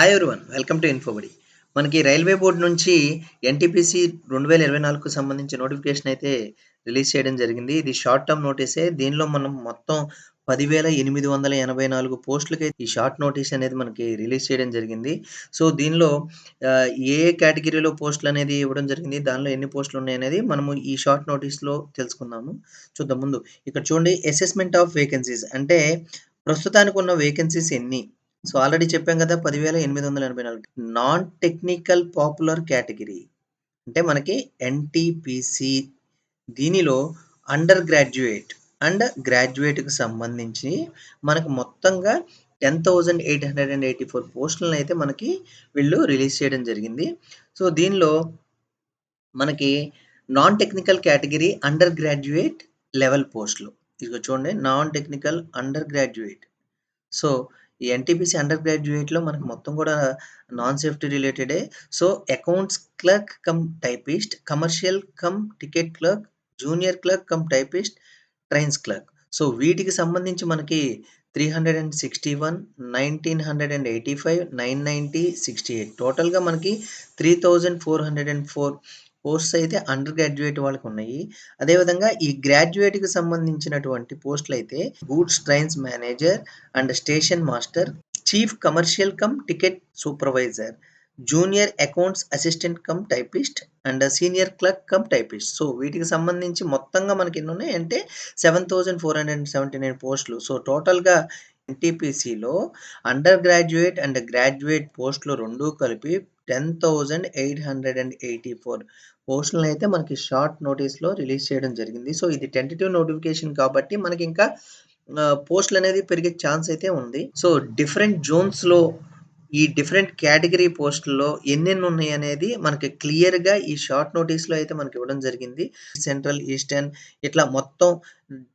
Hi everyone. Welcome to Infobuddy. మనకి railway board నుంచి NTPC 2024కు సంబంధించి నోటిఫికేషన్ అయితే రిలీజ్ చేయడం జరిగింది. ఇది షార్ట్ టర్మ్ నోటీసే. దీనిలో మనం మొత్తం 10,884 పోస్టులకి ఈ షార్ట్ నోటీస్ అనేది మనకి రిలీజ్ చేయడం జరిగింది. సో, దీనిలో ఏ కేటగిరీలో పోస్టులనేది ఇవ్వడం జరిగింది, దానిలో ఎన్ని పోస్టులున్నాయనేది మనము ఈ షార్ట్ నోటీస్‌లో తెలుసుకుందాము. చూద్దాం ముందు. ఇక్కడ చూడండి, అసెస్‌మెంట్ ఆఫ్ వేకెన్సీస్ అంటే ప్రస్తుతానికున్న వేకెన్సీస్ ఎన్ని? సో, ఆల్రెడీ చెప్పాం కదా! 10,884 నాన్ టెక్నికల్ పాపులర్ కేటగిరీ అంటే మనకి ఎన్‌టీపీసీ. దీనిలో అండర్ గ్రాడ్యుయేట్ అండ్ గ్రాడ్యుయేట్‌కి సంబంధించి మనకు మొత్తంగా 10,884 పోస్టులనైతే మనకి వీళ్ళు రిలీజ్ చేయడం జరిగింది. సో, దీనిలో మనకి non technical category under graduate level పోస్టులు. ఇదిగో చూడండి, non technical under graduate. So, ఈ ఎన్‌టీపీసీ అండర్ గ్రాడ్యుయేట్‌లో మనకు మొత్తం కూడా నాన్ సేఫ్టీ రిలేటెడే. So, accounts clerk cum typist, commercial cum ticket clerk, junior clerk cum typist, trains clerk. So, వీటికి సంబంధించి మనకి 361, 1985, 990, 68 టోటల్‌గా మనకి 3404 పోస్ట్స్ అయితే అండర్ గ్రాడ్యుయేట్ వాళ్ళకున్నాయి. అదేవిధంగా ఈ గ్రాడ్యుయేట్‌కి సంబంధించినటువంటి పోస్టులైతే goods trains manager and station master, chief commercial cum ticket supervisor, junior accounts assistant cum typist and senior clerk cum typist. So, వీటికి సంబంధించి మొత్తంగా మనకి ఎన్నున్నాయంటే 7,479 పోస్టులు. సో, టోటల్‌గా ఎన్‌టీపీసీలో అండర్ గ్రాడ్యుయేట్ అండ్ గ్రాడ్యుయేట్ పోస్టులు 2 కలిపి 10,884 పోస్టులనైతే మనకి షార్ట్ నోటీస్‌లో రిలీజ్ చేయడం జరిగింది. సో, ఇది టెంటేటివ్ నోటిఫికేషన్ కాబట్టి మనకింకా పోస్టులనేది పెరిగే ఛాన్స్ అయితే ఉంది. సో, డిఫరెంట్ జోన్స్‌లో ఈ డిఫరెంట్ కేటగిరీ పోస్టుల్లో ఎన్నెన్నున్నాయనేది మనకి క్లియర్‌గా ఈ షార్ట్ నోటీస్‌లో అయితే మనకివ్వడం జరిగింది. సెంట్రల్, ఈస్టర్న్ ఇట్లా మొత్తం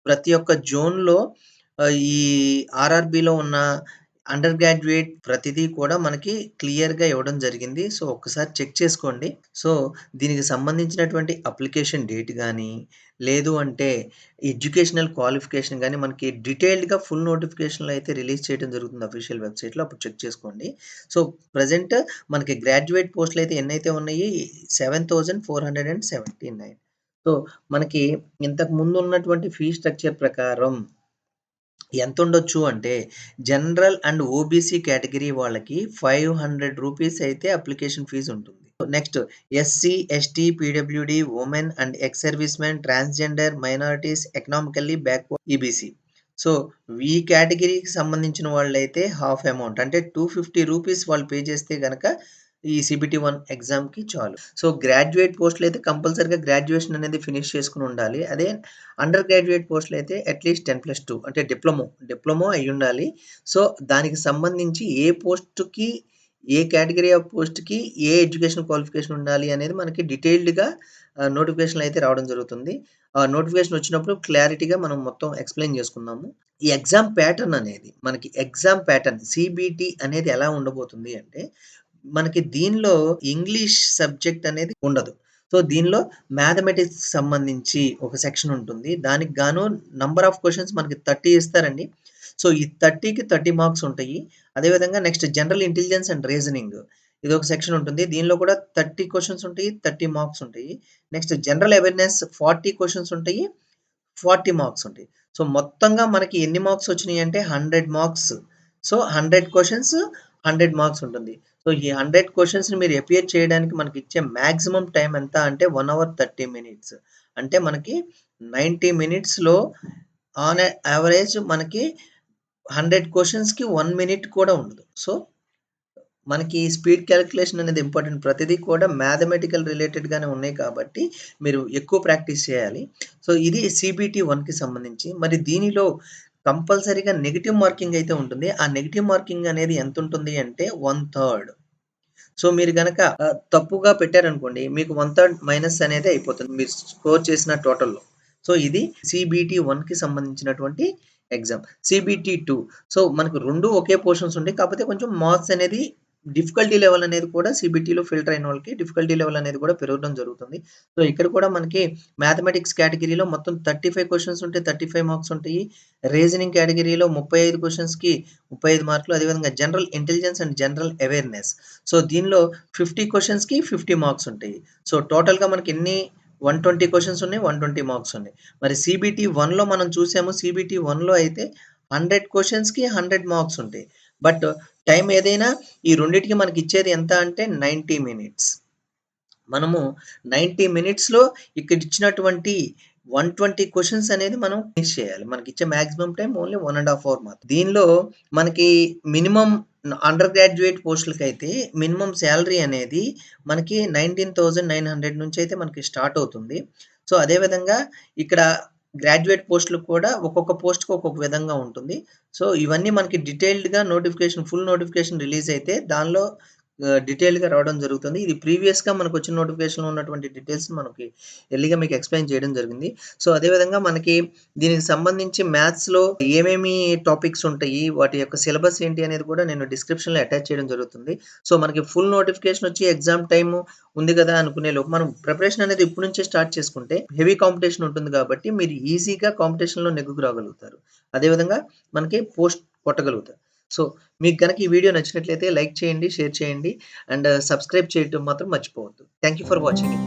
ప్రతి ఒక్క జోన్‌లో ఈ ఆర్ఆర్‌బీలో ఉన్న అండర్ గ్రాడ్యుయేట్ ప్రతిదీ కూడా మనకి క్లియర్‌గా ఇవ్వడం జరిగింది. సో, ఒక్కసారి చెక్ చేసుకోండి. సో, దీనికి సంబంధించినటువంటి అప్లికేషన్ డేట్ గానీ, లేదు అంటే ఎడ్యుకేషనల్ క్వాలిఫికేషన్ గానీ మనకి డీటెయిల్డ్‌గా ఫుల్ నోటిఫికేషన్‌లో అయితే రిలీజ్ చేయడం జరుగుతుంది అఫీషియల్ వెబ్‌సైట్‌లో. అప్పుడు చెక్ చేసుకోండి. సో, ప్రెజెంట్ మనకి గ్రాడ్యుయేట్ పోస్టులయితే ఎన్నైతే ఉన్నాయి 7,479. సో, మనకి ఇంతకు ముందు ఉన్నటువంటి ఫీ స్ట్రక్చర్ ప్రకారం ఎంతుండొచ్చు అంటే, జనరల్ అండ్ ఓబీసీ కేటగిరీ వాళ్ళకి రూ. 500 అయితే అప్లికేషన్ ఫీజ్ ఉంటుంది. Next SC, ST, PWD, women and ex service men, transgender, minorities, economically backward EBC. So, ఈ కేటగిరీకి సంబంధించిన వాళ్ళైతే హాఫ్ అమౌంట్ అంటే రూ. 250 వాళ్ళు పే చేస్తే గనక ఈ సీబీటీ 1 ఎగ్జామ్‌కి చాలు. సో, గ్రాడ్యుయేట్ పోస్టులైతే కంపల్సరీగా గ్రాడ్యుయేషన్ అనేది ఫినిష్ చేసుకొని ఉండాలి. అదే అండర్ గ్రాడ్యుయేట్ పోస్టులైతే అట్‌లీస్ట్ 10+2 అంటే డిప్లొమో అయ్యుండాలి. సో, దానికి సంబంధించి ఏ పోస్ట్‌కి, ఏ కేటగరీ ఆఫ్ పోస్ట్‌కి ఏ ఎడ్యుకేషన్ క్వాలిఫికేషన్ ఉండాలి అనేది మనకి డీటెయిల్డ్‌గా నోటిఫికేషన్‌లో అయితే రావడం జరుగుతుంది. ఆ నోటిఫికేషన్ వచ్చినప్పుడు క్లారిటీగా మనం మొత్తం ఎక్స్‌ప్లెయిన్ చేసుకుందాము. ఈ ఎగ్జామ్ ప్యాటర్న్ అనేది మనకి ఎగ్జామ్ ప్యాటర్న్ సీబీటీ అనేది ఎలా ఉండబోతుంది అంటే, మనకి దీనిలో ఇంగ్లీష్ సబ్జెక్ట్ అనేది ఉండదు. సో, దీనిలో మ్యాథమెటిక్స్‌కి సంబంధించి ఒక సెక్షన్ ఉంటుంది. దానికి గాను నంబర్ ఆఫ్ క్వెషన్స్ మనకి 30 ఇస్తారండి. సో, ఈ 30కి 30 మార్క్స్ ఉంటాయి. అదేవిధంగా next general intelligence and reasoning ఇదొక సెక్షన్ ఉంటుంది. దీనిలో కూడా 30 క్వెషన్స్ ఉంటాయి. 30 మార్క్స్ ఉంటాయి. నెక్స్ట్ జనరల్ అవేర్‌నెస్ 40 క్వెషన్స్ ఉంటాయి. 40 మార్క్స్ ఉంటాయి. సో, మొత్తంగా మనకి ఎన్ని మార్క్స్ వచ్చినాయంటే 100 మార్క్స్. సో, 100 క్వెషన్స్ 100 మార్క్స్ ఉంటుంది. సో, ఈ 100 క్వెషన్స్‌ని మీరు అపియర్ చేయడానికి మనకిచ్చే మాక్సిమం టైమ్ ఎంత అంటే 1 అవర్ 30 మినిట్స్. అంటే మనకి 90 మినిట్స్‌లో ఆన్ యావరేజ్ మనకి 100 క్వెషన్స్‌కి 1 మినిట్ కూడా ఉండదు. సో, మనకి స్పీడ్ క్యాలిక్యులేషన్ అనేది ఇంపార్టెంట్. ప్రతిదీ కూడా మ్యాథమెటికల్ రిలేటెడ్‌గానే ఉన్నాయి కాబట్టి మీరు ఎక్కువ ప్రాక్టీస్ చేయాలి. సో, ఇది సీబీటీ 1కి సంబంధించి. మరి దీనిలో కంపల్సరీగా నెగెటివ్ మార్కింగ్ అయితే ఉంటుంది. ఆ నెగెటివ్ మార్కింగ్ అనేది ఎంతుంటుంది అంటే 1/3. సో, మీరు గనక తప్పుగా పెట్టారనుకోండి, మీకు 1/3 మైనస్ అనేది అయిపోతుంది మీరు స్కోర్ చేసిన టోటల్‌లో. సో, ఇది సీబీటీ 1కి సంబంధించినటువంటి ఎగ్జామ్. సీబీటీ 2 సో, మనకు 2 ఒకే పోర్షన్స్ ఉంటాయి. కాకపోతే కొంచెం మార్క్స్ అనేది డిఫికల్టీ లెవెల్ అనేది కూడా సీబీటీలో ఫిల్టర్ అయిన వాళ్ళకి డిఫికల్టీ లెవెల్ అనేది కూడా పెరగడం జరుగుతుంది. సో, ఇక్కడ కూడా మనకి మ్యాథమెటిక్స్ కేటగిరీలో మొత్తం 35 క్వెషన్స్ ఉంటే 35 మార్క్స్ ఉంటాయి. రీజనింగ్ కేటగిరీలో 35 క్వెషన్స్‌కి 35 మార్కులు. అదేవిధంగా general intelligence and general awareness. So, దీనిలో 50 క్వెషన్స్‌కి 50 మార్క్స్ ఉంటాయి. సో, టోటల్‌గా మనకి ఎన్ని 120 క్వెషన్స్ ఉన్నాయి. 120 మార్క్స్ ఉన్నాయి. మరి సీబీటీ 1లో మనం చూసాము. సీబీటీ 1లో అయితే 100 క్వెషన్స్‌కి 100 మార్క్స్ ఉంటాయి. బట్ టైం ఏదైనా ఈ రెండిటికి మనకిచ్చేది ఎంత అంటే 90 మినిట్స్. మనము 90 మినిట్స్‌లో ఇక్కడిచ్చినటువంటి 120 క్వెషన్స్ అనేది మనం ఫినిష్ చేయాలి. మనకిచ్చే మాక్సిమం టైమ్ ఓన్లీ 1 ½ అవర్ మాత్రం. దీనిలో మనకి మినిమమ్ అండర్ గ్రాడ్యుయేట్ పోస్టులకైతే మినిమమ్ సాలరీ అనేది మనకి 19,900 నుంచయితే మనకి స్టార్ట్ అవుతుంది. సో, అదే విధంగా ఇక్కడ గ్రాడ్యుయేట్ పోస్టులకు కూడా ఒక్కొక్క పోస్ట్‌కి ఒక్కొక్క విధంగా ఉంటుంది. సో, ఇవన్నీ మనకి డీటెయిల్డ్‌గా నోటిఫికేషన్ ఫుల్ నోటిఫికేషన్ రిలీజ్ అయితే దానిలో డీటెయిల్డ్‌గా రావడం జరుగుతుంది. ఇది ప్రీవియస్‌గా మనకొచ్చిన నోటిఫికేషన్‌లో ఉన్నటువంటి డీటెయిల్స్ మనకి ఎర్లీగా మీకు ఎక్స్‌ప్లెయిన్ చేయడం జరిగింది. సో, అదే విధంగా మనకి దీనికి సంబంధించి మ్యాథ్స్‌లో ఏమేమి టాపిక్స్ ఉంటాయి, వాటి యొక్క సిలబస్ ఏంటి అనేది కూడా నేను డిస్క్రిప్షన్‌లో అటాచ్ చేయడం జరుగుతుంది. సో, మనకి ఫుల్ నోటిఫికేషన్ వచ్చి ఎగ్జామ్ టైము ఉంది కదా అనుకునే లోపు మనం ప్రిపరేషన్ అనేది ఇప్పటి నుంచే స్టార్ట్ చేసుకుంటే హెవీ కాంపిటీషన్ ఉంటుంది కాబట్టి మీరు ఈజీగా కాంపిటీషన్‌లో నెగ్గుకు రాగలుగుతారు. అదే విధంగా మనకి పోస్ట్ కొట్టగలుగుతారు. సో, మీకు గనక ఈ వీడియో నచ్చినట్లయితే లైక్ చేయండి, షేర్ చేయండి అండ్ సబ్స్క్రైబ్ చేయటం మాత్రం మర్చిపోవద్దు. Thank you for watching.